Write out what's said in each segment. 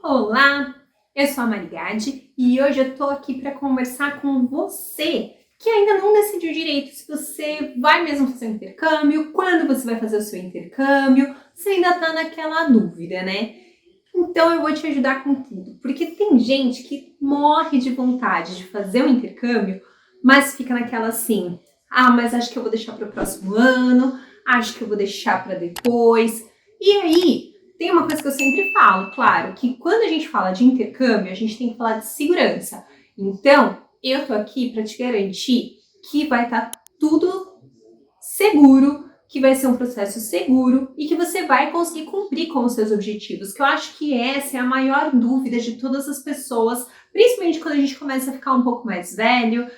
Olá, eu sou a Marigade e hoje eu tô aqui para conversar com você que ainda não decidiu direito se você vai mesmo fazer um intercâmbio, quando você vai fazer o seu intercâmbio, você ainda tá naquela dúvida, né? Então eu vou te ajudar com tudo, porque tem gente que morre de vontade de fazer um intercâmbio, mas fica naquela assim: ah, mas acho que eu vou deixar para o próximo ano, acho que eu vou deixar para depois. E aí, tem uma coisa que eu sempre falo, claro, que quando a gente fala de intercâmbio, a gente tem que falar de segurança. Então, eu tô aqui para te garantir que vai estar tudo seguro, que vai ser um processo seguro e que você vai conseguir cumprir com os seus objetivos, que eu acho que essa é a maior dúvida de todas as pessoas, principalmente quando a gente começa a ficar um pouco mais velho,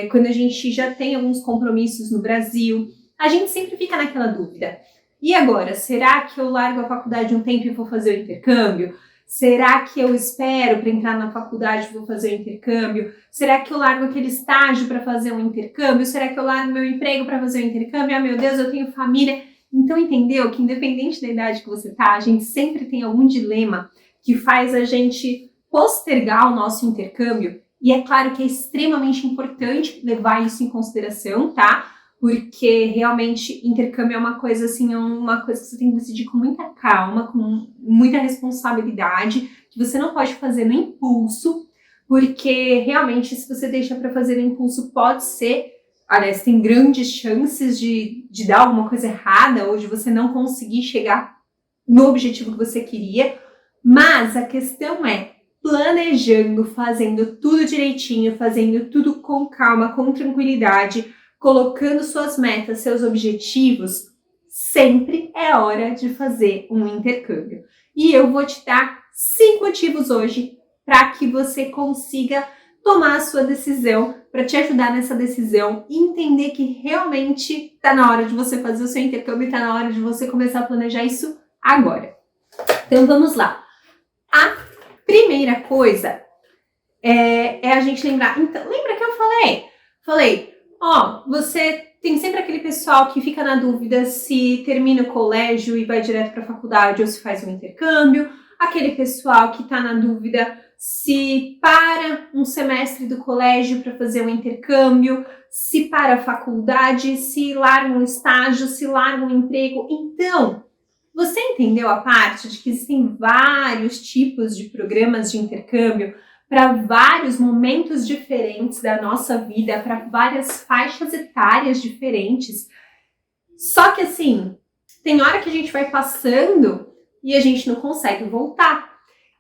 quando a gente já tem alguns compromissos no Brasil, a gente sempre fica naquela dúvida. E agora, será que eu largo a faculdade um tempo e vou fazer o intercâmbio? Será que eu espero para entrar na faculdade e vou fazer o intercâmbio? Será que eu largo aquele estágio para fazer um intercâmbio? Será que eu largo meu emprego para fazer um intercâmbio? Ah, meu Deus, eu tenho família. Então, entendeu que independente da idade que você tá, a gente sempre tem algum dilema que faz a gente postergar o nosso intercâmbio. E é claro que é extremamente importante levar isso em consideração, tá? Porque realmente intercâmbio é uma coisa assim, é uma coisa que você tem que decidir com muita calma, com muita responsabilidade, que você não pode fazer no impulso, porque realmente se você deixa para fazer no impulso pode ser, aliás, tem grandes chances de dar alguma coisa errada ou de você não conseguir chegar no objetivo que você queria, mas a questão é planejando, fazendo tudo direitinho, fazendo tudo com calma, com tranquilidade, colocando suas metas, seus objetivos, sempre é hora de fazer um intercâmbio. E eu vou te dar 5 motivos hoje para que você consiga tomar a sua decisão, para te ajudar nessa decisão e entender que realmente está na hora de você fazer o seu intercâmbio e está na hora de você começar a planejar isso agora. Então vamos lá. A primeira coisa é a gente lembrar. Então, lembra que eu falei, você tem sempre aquele pessoal que fica na dúvida se termina o colégio e vai direto para a faculdade ou se faz um intercâmbio, aquele pessoal que está na dúvida se para um semestre do colégio para fazer um intercâmbio, se para a faculdade, se larga um estágio, se larga um emprego. Então, você entendeu a parte de que existem vários tipos de programas de intercâmbio para vários momentos diferentes da nossa vida, para várias faixas etárias diferentes. Só que assim, tem hora que a gente vai passando e a gente não consegue voltar.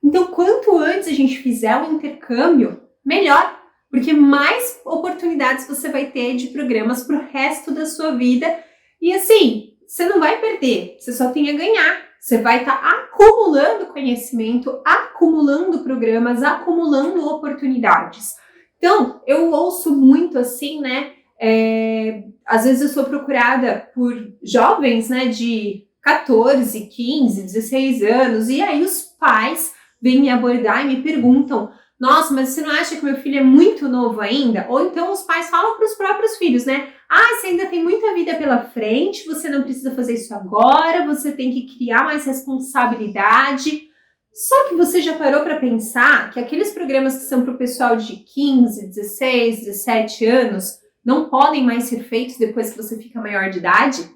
Então, quanto antes a gente fizer o intercâmbio, melhor, porque mais oportunidades você vai ter de programas para o resto da sua vida. E assim, você não vai perder, você só tem a ganhar. Você vai estar acumulando conhecimento, acumulando programas, acumulando oportunidades. Então, eu ouço muito assim, né? Às vezes eu sou procurada por jovens, né, de 14, 15, 16 anos, e aí os pais vêm me abordar e me perguntam: nossa, mas você não acha que meu filho é muito novo ainda? Ou então os pais falam para os próprios filhos, né? Ah, você ainda tem muita vida pela frente, você não precisa fazer isso agora, você tem que criar mais responsabilidade. Só que você já parou para pensar que aqueles programas que são para o pessoal de 15, 16, 17 anos não podem mais ser feitos depois que você fica maior de idade?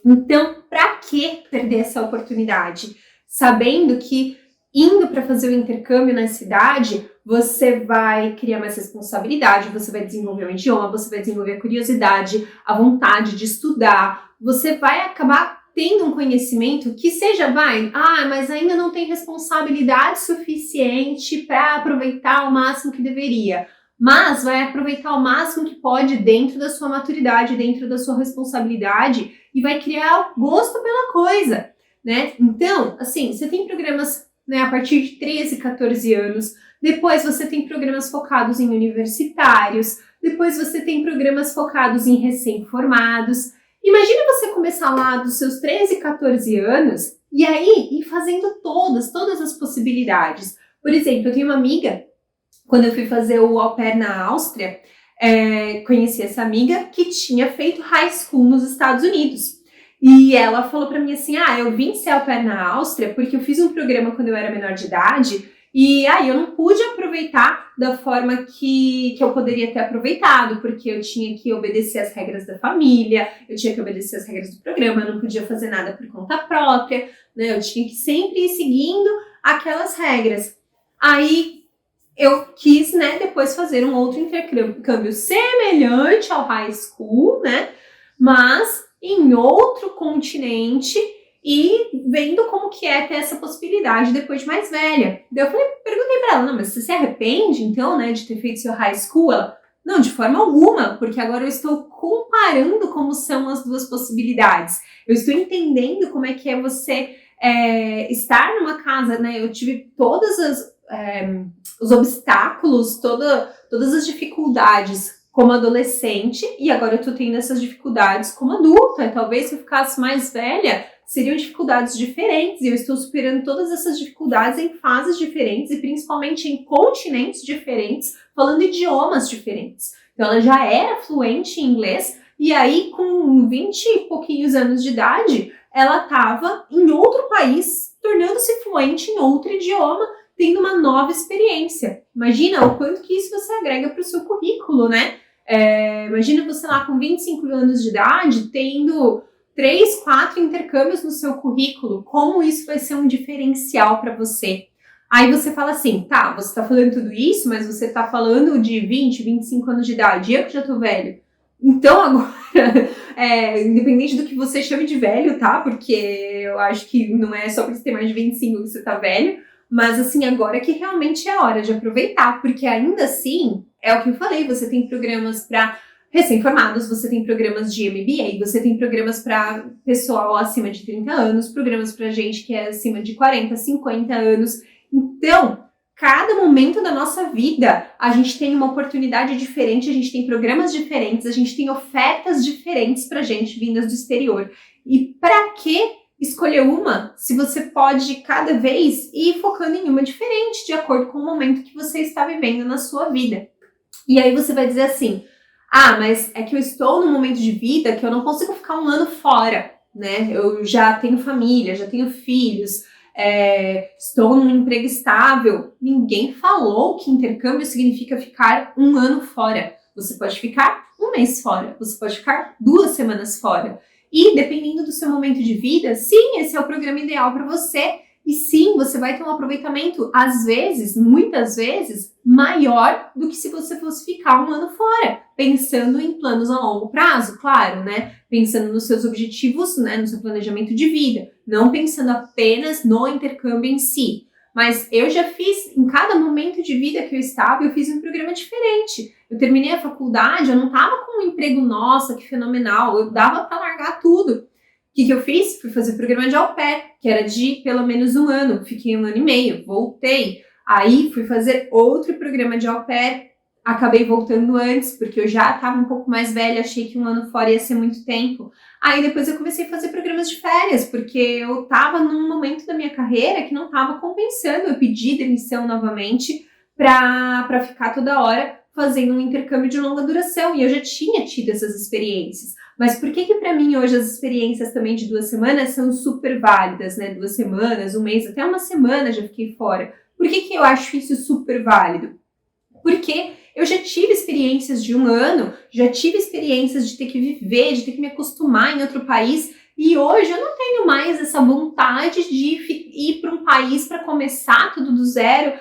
Então, para que perder essa oportunidade? Sabendo que indo para fazer o intercâmbio na cidade, você vai criar mais responsabilidade, você vai desenvolver o idioma, você vai desenvolver a curiosidade, a vontade de estudar, você vai acabar tendo um conhecimento que seja, mas ainda não tem responsabilidade suficiente para aproveitar o máximo que deveria. Mas vai aproveitar o máximo que pode dentro da sua maturidade, dentro da sua responsabilidade e vai criar gosto pela coisa, né? Então, assim, você tem programas, né, a partir de 13, 14 anos, depois você tem programas focados em universitários, depois você tem programas focados em recém-formados. Imagina você começar lá dos seus 13, 14 anos e aí ir fazendo todas as possibilidades. Por exemplo, eu tenho uma amiga, quando eu fui fazer o au pair na Áustria, conheci essa amiga que tinha feito high school nos Estados Unidos. E ela falou pra mim assim, eu vim ser au pair na Áustria porque eu fiz um programa quando eu era menor de idade e aí eu não pude aproveitar da forma que eu poderia ter aproveitado, porque eu tinha que obedecer às regras da família, eu tinha que obedecer às regras do programa, eu não podia fazer nada por conta própria, né? Eu tinha que sempre ir seguindo aquelas regras. Aí eu quis, né, depois fazer um outro intercâmbio semelhante ao high school, né? Mas em outro continente e vendo como que é ter essa possibilidade depois de mais velha. Daí eu perguntei pra ela, não, mas você se arrepende então, né, de ter feito seu high school? Ela, não, de forma alguma, porque agora eu estou comparando como são as duas possibilidades. Eu estou entendendo como é que é você estar numa casa, né, eu tive todas os obstáculos, todas as dificuldades como adolescente, e agora eu tô tendo essas dificuldades como adulta. E talvez se eu ficasse mais velha, seriam dificuldades diferentes, e eu estou superando todas essas dificuldades em fases diferentes, e principalmente em continentes diferentes, falando idiomas diferentes. Então ela já era fluente em inglês, e aí com 20 e pouquinhos anos de idade, ela estava em outro país, tornando-se fluente em outro idioma, tendo uma nova experiência. Imagina o quanto que isso você agrega para o seu currículo, né? Imagina você lá com 25 anos de idade, tendo 3, 4 intercâmbios no seu currículo, como isso vai ser um diferencial para você? Aí você fala assim, tá, você tá falando tudo isso, mas você tá falando de 20, 25 anos de idade, eu que já tô velho. Então agora, independente do que você chame de velho, tá? Porque eu acho que não é só porque você tem mais de 25 que você tá velho, mas assim, agora que realmente é a hora de aproveitar, porque ainda assim, é o que eu falei, você tem programas para recém-formados, você tem programas de MBA, você tem programas para pessoal acima de 30 anos, programas para gente que é acima de 40, 50 anos. Então, cada momento da nossa vida, a gente tem uma oportunidade diferente, a gente tem programas diferentes, a gente tem ofertas diferentes pra gente vindas do exterior. E para que escolher uma se você pode cada vez ir focando em uma diferente, de acordo com o momento que você está vivendo na sua vida? E aí você vai dizer assim, mas é que eu estou num momento de vida que eu não consigo ficar um ano fora, né? Eu já tenho família, já tenho filhos, estou num emprego estável. Ninguém falou que intercâmbio significa ficar um ano fora. Você pode ficar um mês fora, você pode ficar 2 semanas fora. E dependendo do seu momento de vida, sim, esse é o programa ideal para você. E sim, você vai ter um aproveitamento, às vezes, muitas vezes, maior do que se você fosse ficar um ano fora. Pensando em planos a longo prazo, claro, né? Pensando nos seus objetivos, né? No seu planejamento de vida. Não pensando apenas no intercâmbio em si. Mas eu já fiz, em cada momento de vida que eu estava, eu fiz um programa diferente. Eu terminei a faculdade, eu não estava com um emprego, nossa, que fenomenal. Eu dava para largar tudo. O que eu fiz? Fui fazer programa de au pair, que era de pelo menos 1 ano. Fiquei 1 ano e meio, voltei. Aí fui fazer outro programa de au pair. Acabei voltando antes, porque eu já estava um pouco mais velha, achei que 1 ano fora ia ser muito tempo. Aí depois eu comecei a fazer programas de férias, porque eu estava num momento da minha carreira que não estava compensando. Eu pedi demissão novamente para ficar toda hora fazendo um intercâmbio de longa duração. E eu já tinha tido essas experiências. Mas por que para mim hoje as experiências também de 2 semanas são super válidas, né? 2 semanas, 1 mês, até 1 semana já fiquei fora. Por que eu acho isso super válido? Porque eu já tive experiências de 1 ano, já tive experiências de ter que viver, de ter que me acostumar em outro país, e hoje eu não tenho mais essa vontade de ir para um país para começar tudo do zero,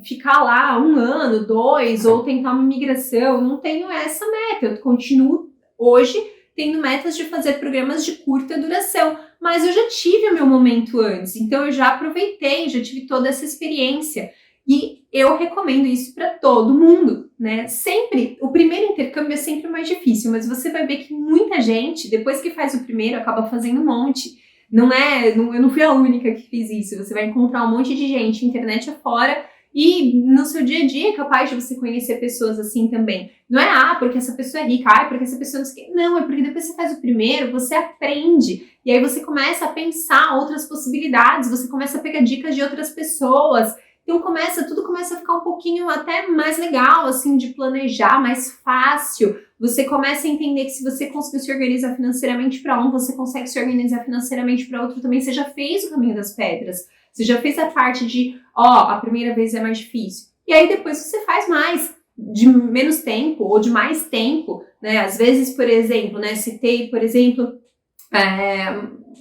ficar lá 1 ano, 2, ou tentar uma imigração. Não tenho essa meta, eu continuo hoje tendo metas de fazer programas de curta duração, mas eu já tive o meu momento antes, então eu já aproveitei, já tive toda essa experiência. E eu recomendo isso para todo mundo, né? Sempre, o primeiro intercâmbio é sempre mais difícil, mas você vai ver que muita gente, depois que faz o primeiro, acaba fazendo um monte. Eu não fui a única que fiz isso. Você vai encontrar um monte de gente, internet afora, e no seu dia a dia é capaz de você conhecer pessoas assim também. Não é, porque essa pessoa é rica, porque essa pessoa não sei o quê. Não, é porque depois você faz o primeiro, você aprende. E aí você começa a pensar outras possibilidades, você começa a pegar dicas de outras pessoas. Então tudo começa a ficar um pouquinho até mais legal, assim, de planejar, mais fácil. você começa a entender que se você conseguiu se organizar financeiramente para um, você consegue se organizar financeiramente para outro também. Você já fez o caminho das pedras. Você já fez a parte de, a primeira vez é mais difícil. E aí depois você faz mais, de menos tempo ou de mais tempo, né? Às vezes, por exemplo, né, citei, por exemplo,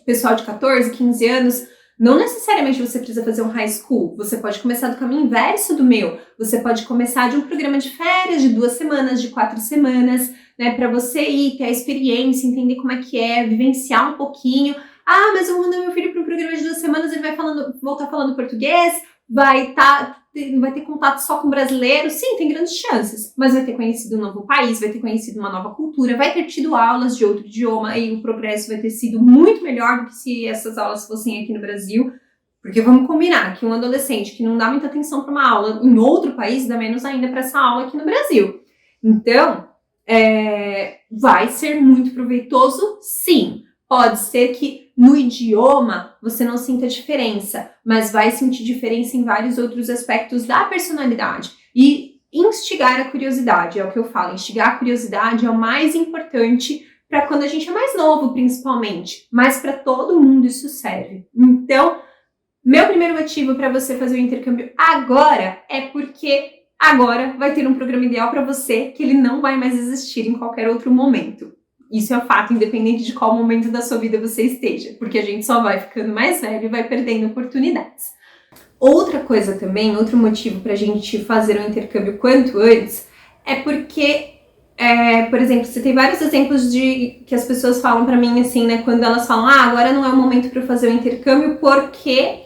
pessoal de 14, 15 anos, não necessariamente você precisa fazer um high school, você pode começar do caminho inverso do meu, você pode começar de um programa de férias de 2 semanas, de 4 semanas, né, para você ir, ter a experiência, entender como é que é, vivenciar um pouquinho. Ah, mas eu mando meu filho para um programa de 2 semanas, ele vai voltar falando português, vai ter contato só com brasileiro. Sim, tem grandes chances, mas vai ter conhecido um novo país, vai ter conhecido uma nova cultura, vai ter tido aulas de outro idioma e o progresso vai ter sido muito melhor do que se essas aulas fossem aqui no Brasil, porque vamos combinar que um adolescente que não dá muita atenção para uma aula em outro país, dá menos ainda para essa aula aqui no Brasil. Então, vai ser muito proveitoso, sim. Pode ser que no idioma você não sinta diferença, mas vai sentir diferença em vários outros aspectos da personalidade. E instigar a curiosidade, é o que eu falo, instigar a curiosidade é o mais importante para quando a gente é mais novo, principalmente, mas para todo mundo isso serve. Então, meu primeiro motivo para você fazer o intercâmbio agora é porque agora vai ter um programa ideal para você que ele não vai mais existir em qualquer outro momento. Isso é um fato, independente de qual momento da sua vida você esteja, porque a gente só vai ficando mais velho e vai perdendo oportunidades. Outra coisa também, outro motivo para a gente fazer um intercâmbio quanto antes, é porque, por exemplo, você tem vários exemplos de que as pessoas falam para mim assim, né, quando elas falam, agora não é o momento para eu fazer o intercâmbio, porque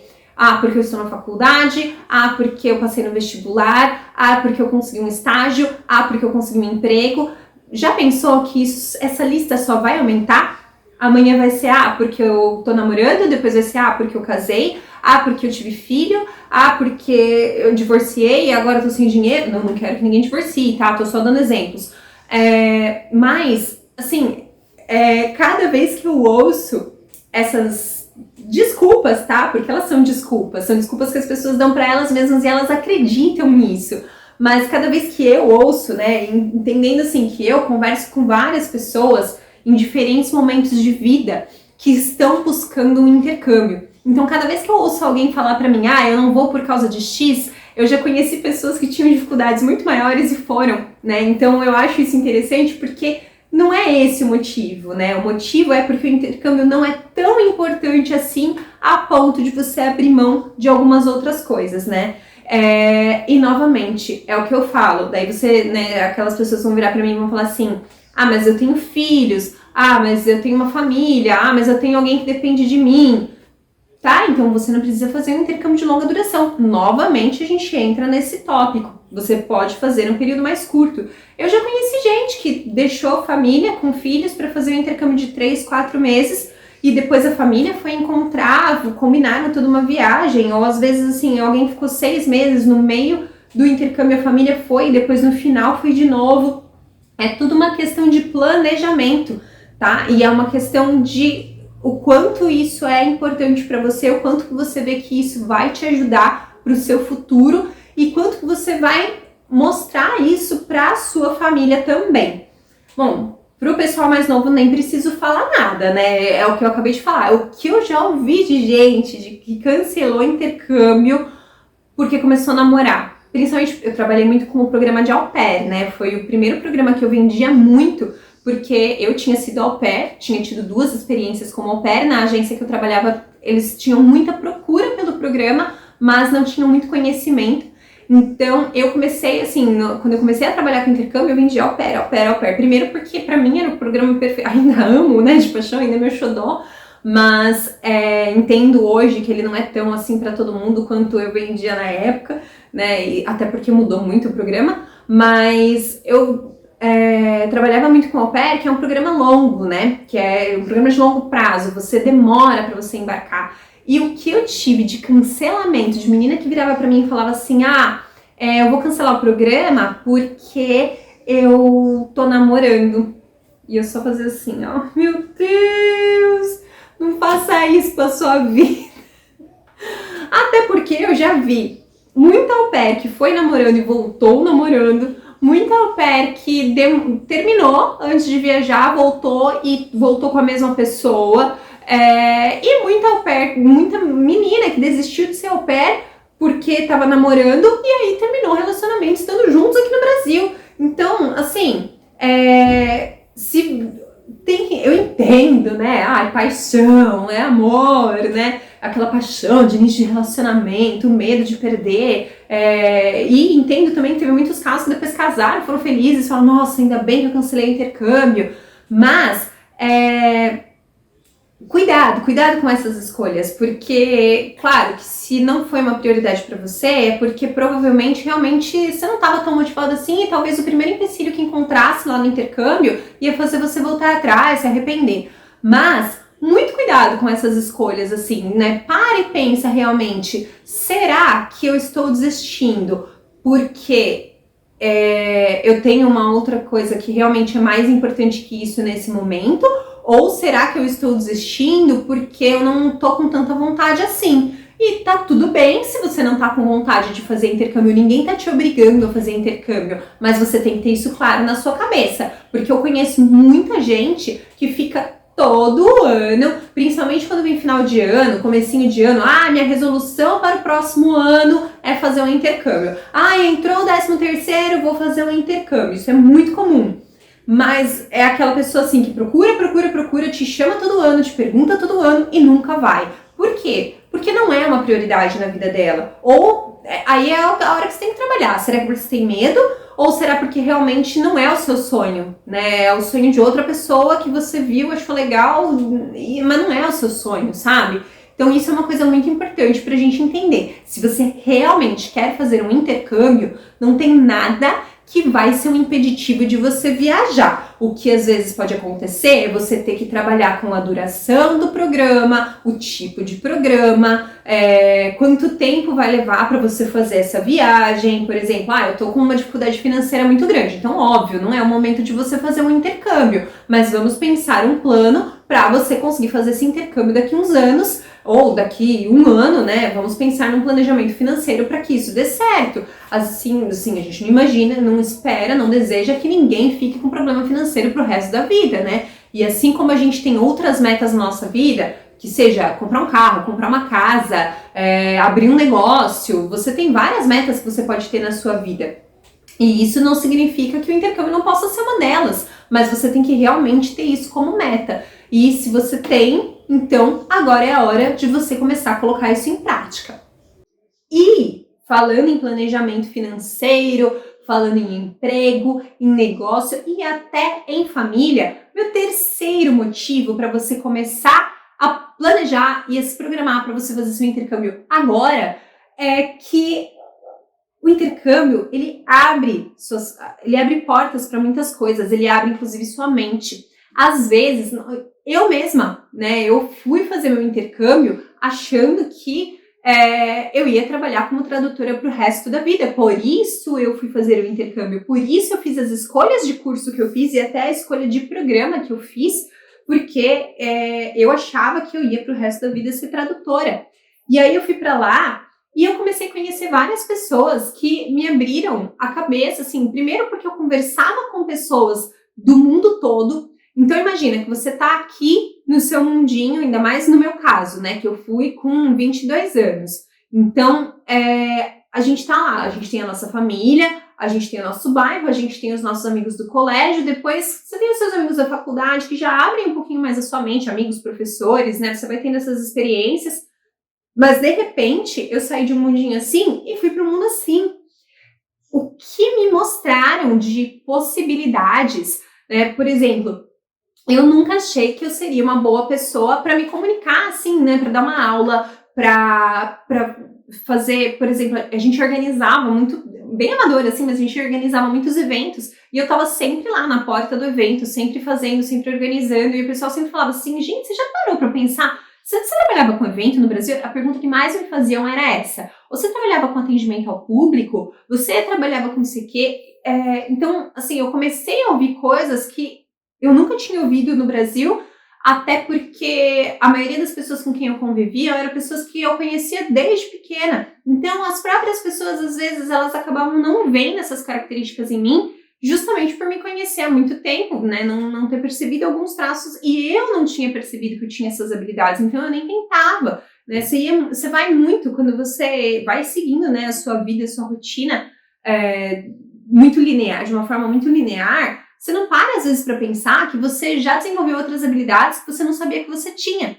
eu estou na faculdade, porque eu passei no vestibular, porque eu consegui um estágio, porque eu consegui um emprego. Já pensou que essa lista só vai aumentar? Amanhã vai ser porque eu tô namorando, depois vai ser porque eu casei, porque eu tive filho, porque eu divorciei e agora eu tô sem dinheiro. Não quero que ninguém divorcie, tá? Tô só dando exemplos. Mas, assim, cada vez que eu ouço essas desculpas, tá? Porque elas são desculpas que as pessoas dão pra elas mesmas e elas acreditam nisso. Mas cada vez que eu ouço, né, entendendo assim que eu converso com várias pessoas em diferentes momentos de vida que estão buscando um intercâmbio. Então, cada vez que eu ouço alguém falar pra mim, eu não vou por causa de X, eu já conheci pessoas que tinham dificuldades muito maiores e foram, né? Então, eu acho isso interessante porque não é esse o motivo, né? O motivo é porque o intercâmbio não é tão importante assim a ponto de você abrir mão de algumas outras coisas, né? E novamente, é o que eu falo, daí você, né, aquelas pessoas vão virar pra mim e vão falar assim, mas eu tenho filhos, mas eu tenho uma família, mas eu tenho alguém que depende de mim, tá? Então você não precisa fazer um intercâmbio de longa duração. Novamente a gente entra nesse tópico, você pode fazer um período mais curto. Eu já conheci gente que deixou família com filhos para fazer um intercâmbio de 3, 4 meses, e depois a família foi encontrar, combinaram toda uma viagem, ou às vezes assim, alguém ficou 6 meses no meio do intercâmbio, a família foi, e depois no final foi de novo. É tudo uma questão de planejamento, tá? E é uma questão de o quanto isso é importante para você, o quanto que você vê que isso vai te ajudar para o seu futuro e quanto que você vai mostrar isso para a sua família também. Bom, pro pessoal mais novo nem preciso falar nada, né? É o que eu acabei de falar. O que eu já ouvi de gente que cancelou intercâmbio porque começou a namorar. Principalmente, eu trabalhei muito com o programa de au pair, né? Foi o primeiro programa que eu vendia muito, porque eu tinha sido au pair, tinha tido 2 experiências como au pair. Na agência que eu trabalhava, eles tinham muita procura pelo programa, mas não tinham muito conhecimento. Então, eu comecei, assim, quando eu comecei a trabalhar com intercâmbio, eu vendia au pair, au pair, au pair. Primeiro porque, pra mim, era o programa perfeito. Ainda amo, né, de paixão, ainda é meu xodó. Mas entendo hoje que ele não é tão, assim, pra todo mundo quanto eu vendia na época, né, e até porque mudou muito o programa. Mas eu trabalhava muito com au pair, que é um programa longo, né, que é um programa de longo prazo. Você demora pra você embarcar. E o que eu tive de cancelamento, de menina que virava pra mim e falava assim, eu vou cancelar o programa porque eu tô namorando. E eu só fazia assim, meu Deus, não faça isso pra sua vida. Até porque eu já vi muita au pair que foi namorando e voltou namorando, muita au pair que terminou antes de viajar, voltou com a mesma pessoa. E muita au pair, muita menina que desistiu de ser au pair porque tava namorando e aí terminou o relacionamento estando juntos aqui no Brasil. Então, assim, eu entendo, né? Paixão, amor, né? Aquela paixão de início de relacionamento, medo de perder. E entendo também que teve muitos casos que depois casaram, foram felizes, falam, nossa, ainda bem que eu cancelei o intercâmbio. Mas, cuidado com essas escolhas, porque, claro, que se não foi uma prioridade para você, é porque provavelmente, realmente, você não estava tão motivado assim e talvez o primeiro empecilho que encontrasse lá no intercâmbio ia fazer você voltar atrás, se arrepender. Mas, muito cuidado com essas escolhas, assim, né? Para e pensa realmente, será que eu estou desistindo porque eu tenho uma outra coisa que realmente é mais importante que isso nesse momento? Ou será que eu estou desistindo porque eu não tô com tanta vontade assim? E tá tudo bem se você não tá com vontade de fazer intercâmbio, ninguém tá te obrigando a fazer intercâmbio, mas você tem que ter isso claro na sua cabeça, porque eu conheço muita gente que fica todo ano, principalmente quando vem final de ano, comecinho de ano, minha resolução para o próximo ano é fazer um intercâmbio. Entrou o 13º, vou fazer um intercâmbio. Isso é muito comum. Mas é aquela pessoa assim que procura, te chama todo ano, te pergunta todo ano e nunca vai. Por quê? Porque não é uma prioridade na vida dela. Ou aí é a hora que você tem que trabalhar. Será que você tem medo? Ou será porque realmente não é o seu sonho, né? É o sonho de outra pessoa que você viu, achou legal, mas não é o seu sonho, sabe? Então isso é uma coisa muito importante pra gente entender. Se você realmente quer fazer um intercâmbio, não tem nada que vai ser um impeditivo de você viajar. O que às vezes pode acontecer é você ter que trabalhar com a duração do programa, o tipo de programa, quanto tempo vai levar para você fazer essa viagem. Por exemplo, eu tô com uma dificuldade financeira muito grande, então óbvio, não é o momento de você fazer um intercâmbio, mas vamos pensar um plano para você conseguir fazer esse intercâmbio daqui uns anos, ou daqui um ano, né? Vamos pensar num planejamento financeiro para que isso dê certo. Assim, a gente não imagina, não espera, não deseja que ninguém fique com problema financeiro pro resto da vida, né? E assim como a gente tem outras metas na nossa vida, que seja comprar um carro, comprar uma casa, abrir um negócio, você tem várias metas que você pode ter na sua vida. E isso não significa que o intercâmbio não possa ser uma delas, mas você tem que realmente ter isso como meta. E se você tem, então agora é a hora de você começar a colocar isso em prática. E falando em planejamento financeiro, falando em emprego, em negócio e até em família, meu terceiro motivo para você começar a planejar e a se programar para você fazer seu intercâmbio agora é que o intercâmbio, ele abre portas para muitas coisas, ele abre inclusive sua mente. Às vezes, eu mesma, né, eu fui fazer meu intercâmbio achando que eu ia trabalhar como tradutora pro resto da vida, por isso eu fui fazer o intercâmbio, por isso eu fiz as escolhas de curso que eu fiz e até a escolha de programa que eu fiz, porque eu achava que eu ia pro resto da vida ser tradutora. E aí eu fui para lá e eu comecei a conhecer várias pessoas que me abriram a cabeça, assim, primeiro porque eu conversava com pessoas do mundo todo. Então imagina que você tá aqui no seu mundinho, ainda mais no meu caso, né, que eu fui com 22 anos. Então, a gente tá lá, a gente tem a nossa família, a gente tem o nosso bairro, a gente tem os nossos amigos do colégio, depois você tem os seus amigos da faculdade que já abrem um pouquinho mais a sua mente, amigos, professores, né, você vai tendo essas experiências. Mas, de repente, eu saí de um mundinho assim e fui para um mundo assim. O que me mostraram de possibilidades, né? Por exemplo, eu nunca achei que eu seria uma boa pessoa para me comunicar, assim, né? Para dar uma aula, para fazer, por exemplo, a gente organizava muito, bem amador, assim, mas a gente organizava muitos eventos e eu tava sempre lá na porta do evento, sempre fazendo, sempre organizando, e o pessoal sempre falava assim, gente, você já parou para pensar? Você trabalhava com evento no Brasil? A pergunta que mais me faziam era essa. Você trabalhava com atendimento ao público? Você trabalhava com não sei o quê? Então, assim, eu comecei a ouvir coisas que eu nunca tinha ouvido no Brasil, até porque a maioria das pessoas com quem eu convivia eram pessoas que eu conhecia desde pequena. Então, as próprias pessoas, às vezes, elas acabavam não vendo essas características em mim justamente por me conhecer há muito tempo, né, não ter percebido alguns traços, e eu não tinha percebido que eu tinha essas habilidades, então eu nem tentava, né, você vai muito, quando você vai seguindo, né, a sua vida, a sua rotina, muito linear, de uma forma muito linear, você não para às vezes para pensar que você já desenvolveu outras habilidades que você não sabia que você tinha,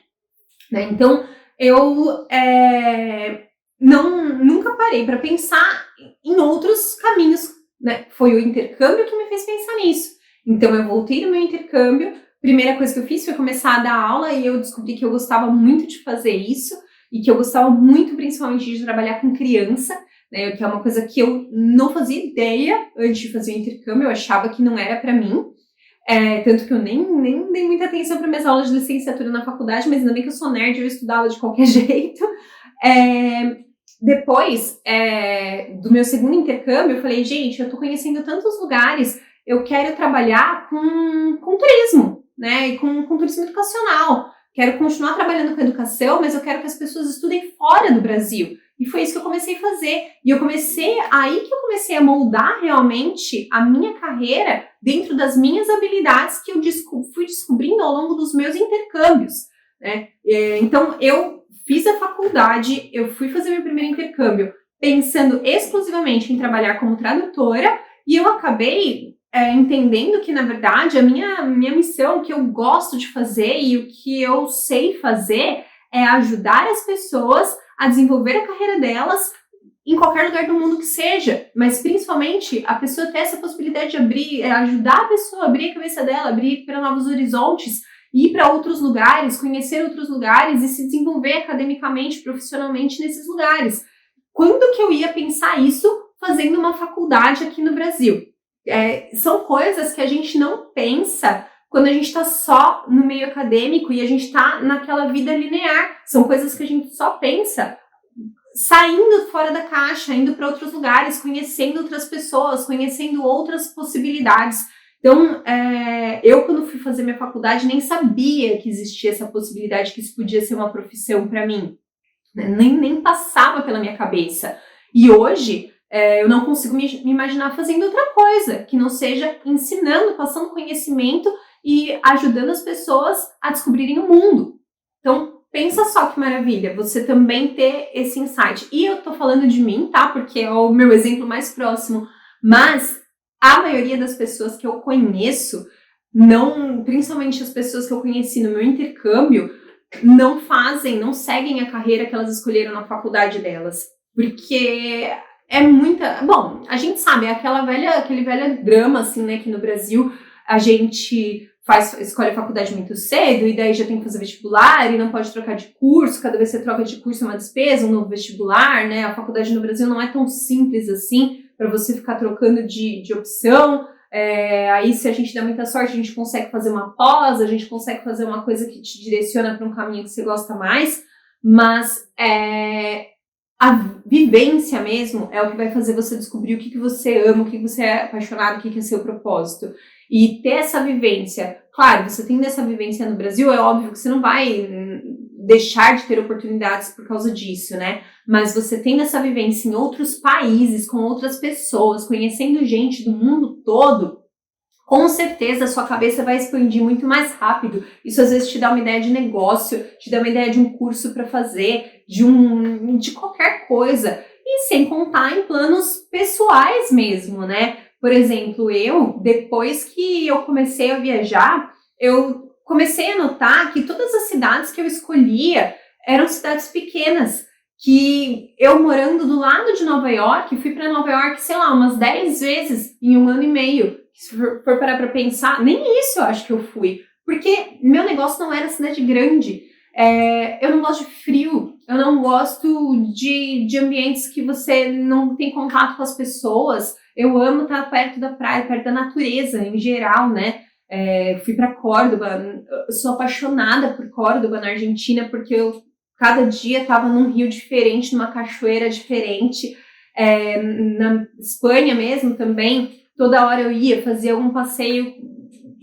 né, então eu nunca parei para pensar em outros caminhos, né? Foi o intercâmbio que me fez pensar nisso. Então eu voltei do meu intercâmbio, primeira coisa que eu fiz foi começar a dar aula e eu descobri que eu gostava muito de fazer isso e que eu gostava muito principalmente de trabalhar com criança, né? Que é uma coisa que eu não fazia ideia antes de fazer o intercâmbio, eu achava que não era para mim. Tanto que eu nem dei muita atenção para minhas aulas de licenciatura na faculdade, mas ainda bem que eu sou nerd, eu estudava de qualquer jeito. Depois do meu segundo intercâmbio, eu falei, gente, eu tô conhecendo tantos lugares, eu quero trabalhar com turismo, né, e com turismo educacional. Quero continuar trabalhando com educação, mas eu quero que as pessoas estudem fora do Brasil. E foi isso que eu comecei a fazer. E aí que eu comecei a moldar realmente a minha carreira dentro das minhas habilidades que eu fui descobrindo ao longo dos meus intercâmbios, né? Então, eu fiz a faculdade, eu fui fazer meu primeiro intercâmbio pensando exclusivamente em trabalhar como tradutora e eu acabei entendendo que, na verdade, a minha missão, o que eu gosto de fazer e o que eu sei fazer é ajudar as pessoas a desenvolver a carreira delas em qualquer lugar do mundo que seja, mas principalmente a pessoa ter essa possibilidade de ajudar a pessoa a abrir a cabeça dela, abrir para novos horizontes, ir para outros lugares, conhecer outros lugares e se desenvolver academicamente, profissionalmente nesses lugares. Quando que eu ia pensar isso fazendo uma faculdade aqui no Brasil? São coisas que a gente não pensa quando a gente está só no meio acadêmico e a gente está naquela vida linear. São coisas que a gente só pensa saindo fora da caixa, indo para outros lugares, conhecendo outras pessoas, conhecendo outras possibilidades. Então, eu quando fui fazer minha faculdade nem sabia que existia essa possibilidade, que isso podia ser uma profissão para mim. Nem passava pela minha cabeça. E hoje, eu não consigo me imaginar fazendo outra coisa, que não seja ensinando, passando conhecimento e ajudando as pessoas a descobrirem o mundo. Então, pensa só que maravilha, você também ter esse insight. E eu tô falando de mim, tá? Porque é o meu exemplo mais próximo. Mas a maioria das pessoas que eu conheço, principalmente as pessoas que eu conheci no meu intercâmbio, não seguem a carreira que elas escolheram na faculdade delas. Porque bom, a gente sabe, é aquele velho drama, assim, né, que no Brasil a gente escolhe a faculdade muito cedo e daí já tem que fazer vestibular e não pode trocar de curso, cada vez que você troca de curso é uma despesa, um novo vestibular, né, a faculdade no Brasil não é tão simples assim para você ficar trocando de opção. Aí se a gente dá muita sorte, a gente consegue fazer uma pós, a gente consegue fazer uma coisa que te direciona para um caminho que você gosta mais, mas a vivência mesmo é o que vai fazer você descobrir o que você ama, o que você é apaixonado, o que é seu propósito. E ter essa vivência, claro, você tendo essa vivência no Brasil, é óbvio que você não vai deixar de ter oportunidades por causa disso, né? Mas você tendo essa vivência em outros países, com outras pessoas, conhecendo gente do mundo todo, com certeza a sua cabeça vai expandir muito mais rápido. Isso às vezes te dá uma ideia de negócio, te dá uma ideia de um curso para fazer, de qualquer coisa. E sem contar em planos pessoais mesmo, né? Por exemplo, depois que eu comecei a viajar, eu comecei a notar que todas as cidades que eu escolhia eram cidades pequenas. Que eu morando do lado de Nova York, fui para Nova York, sei lá, umas 10 vezes em 1 ano e meio. Se for parar para pensar, nem isso eu acho que eu fui. Porque meu negócio não era cidade grande. Eu não gosto de frio, eu não gosto de ambientes que você não tem contato com as pessoas. Eu amo estar perto da praia, perto da natureza em geral, né? Fui para Córdoba, eu sou apaixonada por Córdoba, na Argentina, porque eu cada dia estava num rio diferente, numa cachoeira diferente. Na Espanha mesmo também, toda hora eu ia fazer algum passeio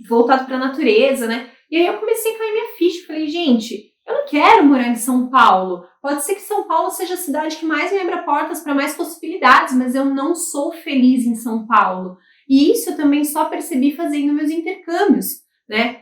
voltado para a natureza, né? E aí eu comecei a cair minha ficha, falei, gente, eu não quero morar em São Paulo. Pode ser que São Paulo seja a cidade que mais me abra portas para mais possibilidades, mas eu não sou feliz em São Paulo. E isso eu também só percebi fazendo meus intercâmbios, né?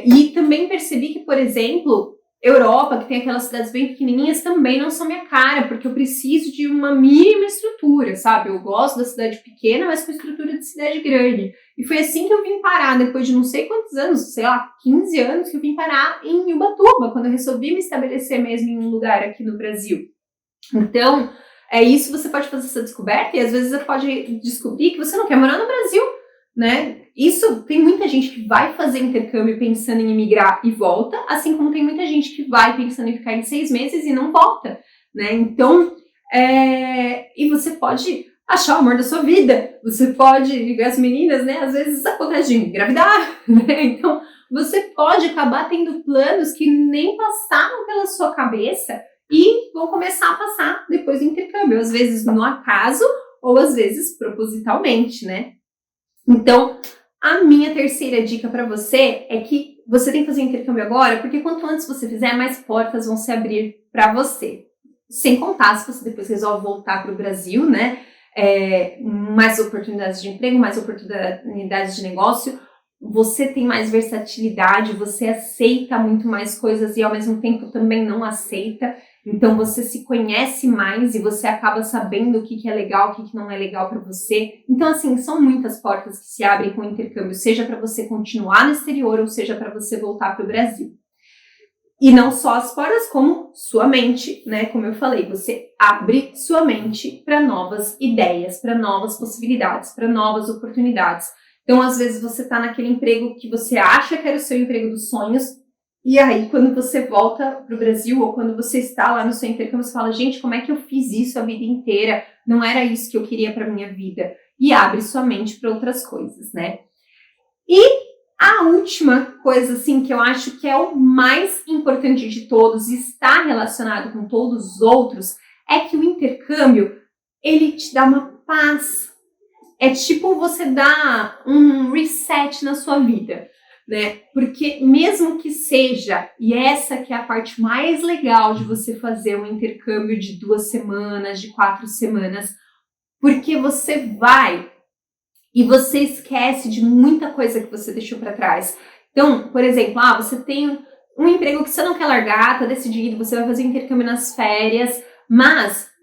E também percebi que, por exemplo, Europa, que tem aquelas cidades bem pequenininhas, também não são minha cara, porque eu preciso de uma mínima estrutura, sabe? Eu gosto da cidade pequena, mas com estrutura de cidade grande. E foi assim que eu vim parar, depois de não sei quantos anos, sei lá, 15 anos, que eu vim parar em Ubatuba, quando eu resolvi me estabelecer mesmo em um lugar aqui no Brasil. Então, é isso, você pode fazer essa descoberta e às vezes você pode descobrir que você não quer morar no Brasil, né? Isso, tem muita gente que vai fazer intercâmbio pensando em emigrar e volta, assim como tem muita gente que vai pensando em ficar em 6 meses e não volta, né? Então, e você pode achar o amor da sua vida, você pode, as meninas, né, às vezes acontece de engravidar, né? Então, você pode acabar tendo planos que nem passaram pela sua cabeça e vão começar a passar depois do intercâmbio, às vezes no acaso ou às vezes propositalmente, né? Então, a minha terceira dica para você é que você tem que fazer o intercâmbio agora, porque quanto antes você fizer, mais portas vão se abrir para você. Sem contar se você depois resolve voltar para o Brasil, né? Mais oportunidades de emprego, mais oportunidades de negócio, você tem mais versatilidade, você aceita muito mais coisas e ao mesmo tempo também não aceita. Então você se conhece mais e você acaba sabendo o que é legal, o que não é legal para você. Então assim, são muitas portas que se abrem com o intercâmbio, seja para você continuar no exterior ou seja para você voltar para o Brasil. E não só as portas, como sua mente, né? Como eu falei, você abre sua mente para novas ideias, para novas possibilidades, para novas oportunidades. Então, às vezes, você está naquele emprego que você acha que era o seu emprego dos sonhos, e aí, quando você volta para o Brasil, ou quando você está lá no seu intercâmbio, você fala, gente, como é que eu fiz isso a vida inteira? Não era isso que eu queria para minha vida. E abre sua mente para outras coisas, né? E a última coisa, assim, que eu acho que é o mais importante de todos, e está relacionado com todos os outros, é que o intercâmbio, ele te dá uma paz. É tipo você dar um reset na sua vida, né? Porque mesmo que seja, e essa que é a parte mais legal de você fazer um intercâmbio de 2 semanas, de 4 semanas, porque você vai e você esquece de muita coisa que você deixou para trás. Então, por exemplo, você tem um emprego que você não quer largar, tá decidido, você vai fazer intercâmbio nas férias, mas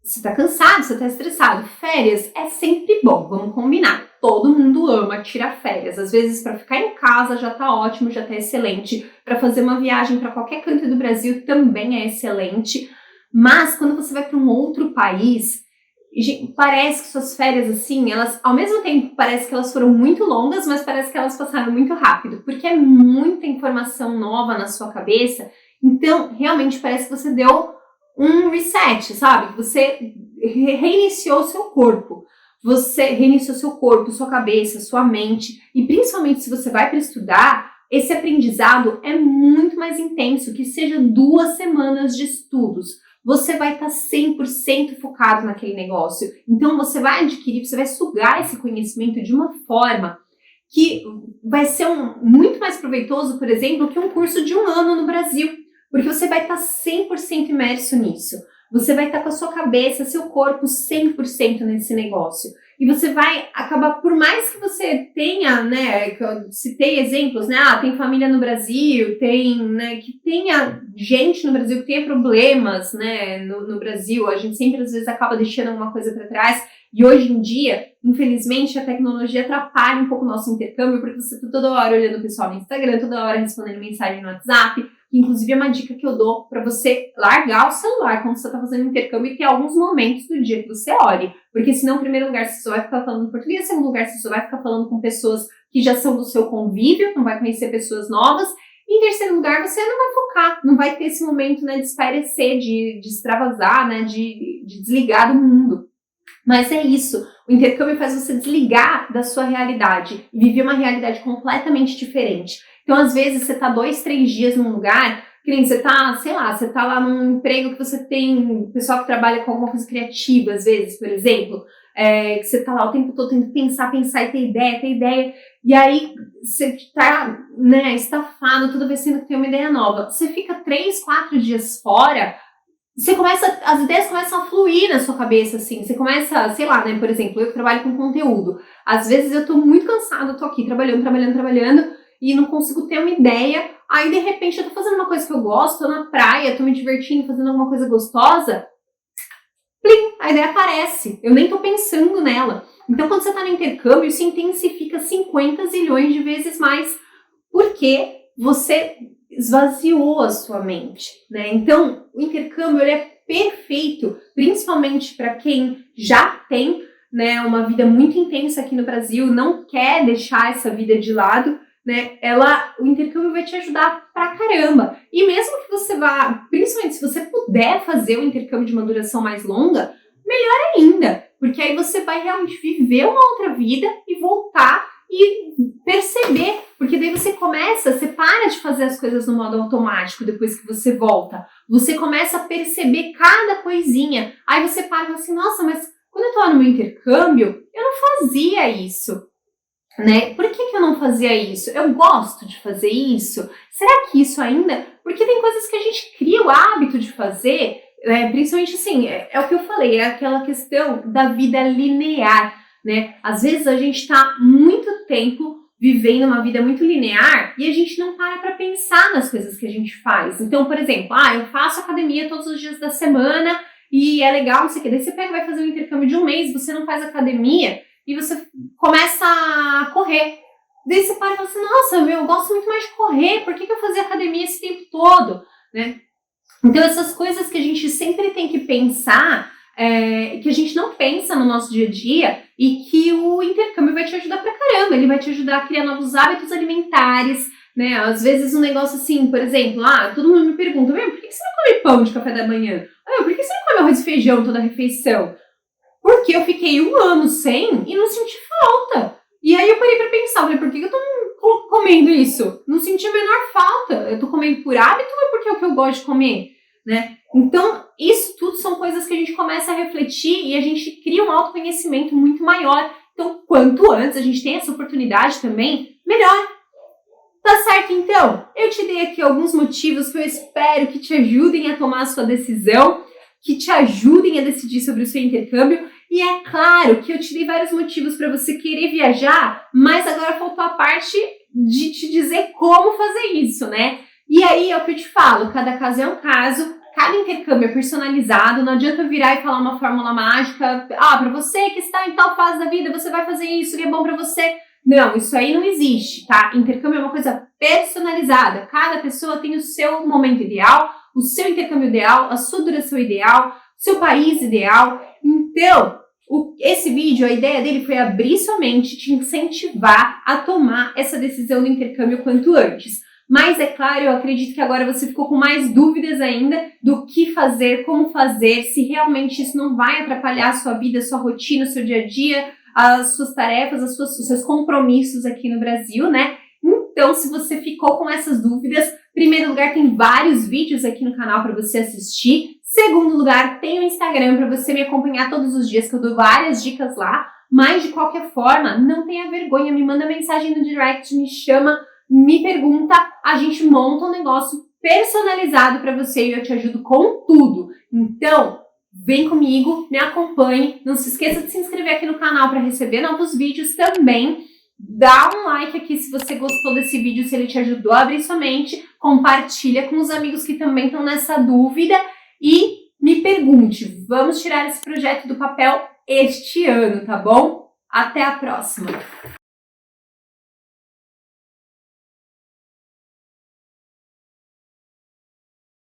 você tá cansado, você tá estressado. Férias é sempre bom, vamos combinar. Todo mundo ama tirar férias. Às vezes, para ficar em casa já tá ótimo, já tá excelente. Para fazer uma viagem para qualquer canto do Brasil também é excelente. Mas quando você vai para um outro país, parece que suas férias, assim, elas, ao mesmo tempo, parece que elas foram muito longas, mas parece que elas passaram muito rápido, porque é muita informação nova na sua cabeça. Então, realmente parece que você deu um reset, sabe? Você reiniciou seu corpo. Você reiniciou seu corpo, sua cabeça, sua mente. E principalmente se você vai para estudar, esse aprendizado é muito mais intenso, que seja 2 semanas de estudos. Você vai estar 100% focado naquele negócio. Então você vai adquirir, você vai sugar esse conhecimento de uma forma que vai ser muito mais proveitoso, por exemplo, que um curso de 1 ano no Brasil. Porque você vai estar 100% imerso nisso. Você vai estar com a sua cabeça, seu corpo 100% nesse negócio. E você vai acabar, por mais que você tenha, né, que eu citei exemplos, né, tem família no Brasil, tem, né, que tenha gente no Brasil que tenha problemas, né, no Brasil, a gente sempre às vezes acaba deixando alguma coisa para trás. E hoje em dia, infelizmente, a tecnologia atrapalha um pouco o nosso intercâmbio, porque você está toda hora olhando o pessoal no Instagram, toda hora respondendo mensagem no WhatsApp. Inclusive, é uma dica que eu dou para você largar o celular quando você está fazendo intercâmbio e ter alguns momentos do dia que você ore. Porque senão, em primeiro lugar, você só vai ficar falando português, em segundo lugar, você só vai ficar falando com pessoas que já são do seu convívio, não vai conhecer pessoas novas. E em terceiro lugar, você não vai focar, não vai ter esse momento, né, de espairecer, de extravasar, né, de desligar do mundo. Mas é isso, o intercâmbio faz você desligar da sua realidade e viver uma realidade completamente diferente. Então, às vezes, você tá 2, 3 dias num lugar, que nem você tá, sei lá, você tá lá num emprego que você tem pessoal que trabalha com alguma coisa criativa, às vezes, por exemplo, que você tá lá o tempo todo tendo que pensar e ter ideia, e aí você tá, né, estafado, toda vez que tem uma ideia nova. Você fica 3, 4 dias fora, as ideias começam a fluir na sua cabeça, assim, você começa, sei lá, né, por exemplo, eu que trabalho com conteúdo, às vezes eu tô muito cansada, eu tô aqui trabalhando, e não consigo ter uma ideia, aí de repente eu tô fazendo uma coisa que eu gosto, tô na praia, tô me divertindo, fazendo alguma coisa gostosa, plim, a ideia aparece, eu nem tô pensando nela. Então quando você tá no intercâmbio, isso intensifica 50 zilhões de vezes mais, porque você esvaziou a sua mente, né? Então, o intercâmbio ele é perfeito, principalmente para quem já tem, né, uma vida muito intensa aqui no Brasil, não quer deixar essa vida de lado, né? O intercâmbio vai te ajudar pra caramba. E mesmo que você vá, principalmente se você puder fazer o intercâmbio de uma duração mais longa, melhor ainda, porque aí você vai realmente viver uma outra vida e voltar e perceber, porque daí você para de fazer as coisas no modo automático depois que você volta. Você começa a perceber cada coisinha. Aí você para e fala assim, nossa, mas quando eu estava no meu intercâmbio, eu não fazia isso, né? Por que eu não fazia isso? Eu gosto de fazer isso? Será que isso ainda... Porque tem coisas que a gente cria o hábito de fazer, principalmente assim, é o que eu falei, é aquela questão da vida linear, né? Às vezes a gente está muito tempo vivendo uma vida muito linear e a gente não para pensar nas coisas que a gente faz. Então, por exemplo, eu faço academia todos os dias da semana e é legal, não sei o que. Daí você pega e vai fazer um intercâmbio de um mês, você não faz academia e você começa a correr. Daí você para e fala assim, nossa, eu gosto muito mais de correr, por que eu fazia academia esse tempo todo, né? Então, essas coisas que a gente sempre tem que pensar, que a gente não pensa no nosso dia a dia e que o intercâmbio vai te ajudar pra caramba. Ele vai te ajudar a criar novos hábitos alimentares, né? Às vezes um negócio assim, por exemplo, todo mundo me pergunta, por que você não come pão de café da manhã? Por que você não come arroz e feijão toda a refeição? Porque eu fiquei 1 ano sem e não senti falta. E aí eu parei pra pensar, falei, por que eu tô comendo isso? Não senti a menor falta. Eu tô comendo por hábito ou é porque é o que eu gosto de comer, né? Então, isso tudo são coisas que a gente começa a refletir e a gente cria um autoconhecimento muito maior. Então, quanto antes a gente tem essa oportunidade também, melhor. Tá certo, então? Eu te dei aqui alguns motivos que eu espero que te ajudem a tomar a sua decisão, que te ajudem a decidir sobre o seu intercâmbio. E é claro que eu te dei vários motivos para você querer viajar, mas agora faltou a parte de te dizer como fazer isso, né? E aí é o que eu te falo, cada caso é um caso, cada intercâmbio é personalizado, não adianta eu virar e falar uma fórmula mágica, para você que está em tal fase da vida, você vai fazer isso que é bom para você. Não, isso aí não existe, tá? Intercâmbio é uma coisa personalizada, cada pessoa tem o seu momento ideal, o seu intercâmbio ideal, a sua duração ideal, seu país ideal. Então, esse vídeo, a ideia dele foi abrir sua mente, te incentivar a tomar essa decisão do intercâmbio quanto antes. Mas, é claro, eu acredito que agora você ficou com mais dúvidas ainda do que fazer, como fazer, se realmente isso não vai atrapalhar a sua vida, a sua rotina, o seu dia a dia, as suas tarefas, os seus compromissos aqui no Brasil, né? Então, se você ficou com essas dúvidas, em primeiro lugar, tem vários vídeos aqui no canal para você assistir. Segundo lugar, tem o Instagram para você me acompanhar todos os dias, que eu dou várias dicas lá. Mas, de qualquer forma, não tenha vergonha, me manda mensagem no direct, me chama, me pergunta, a gente monta um negócio personalizado para você e eu te ajudo com tudo. Então, vem comigo, me acompanhe, não se esqueça de se inscrever aqui no canal para receber novos vídeos também. Dá um like aqui se você gostou desse vídeo, se ele te ajudou a abrir sua mente, compartilha com os amigos que também estão nessa dúvida e me pergunte, vamos tirar esse projeto do papel este ano, tá bom? Até a próxima!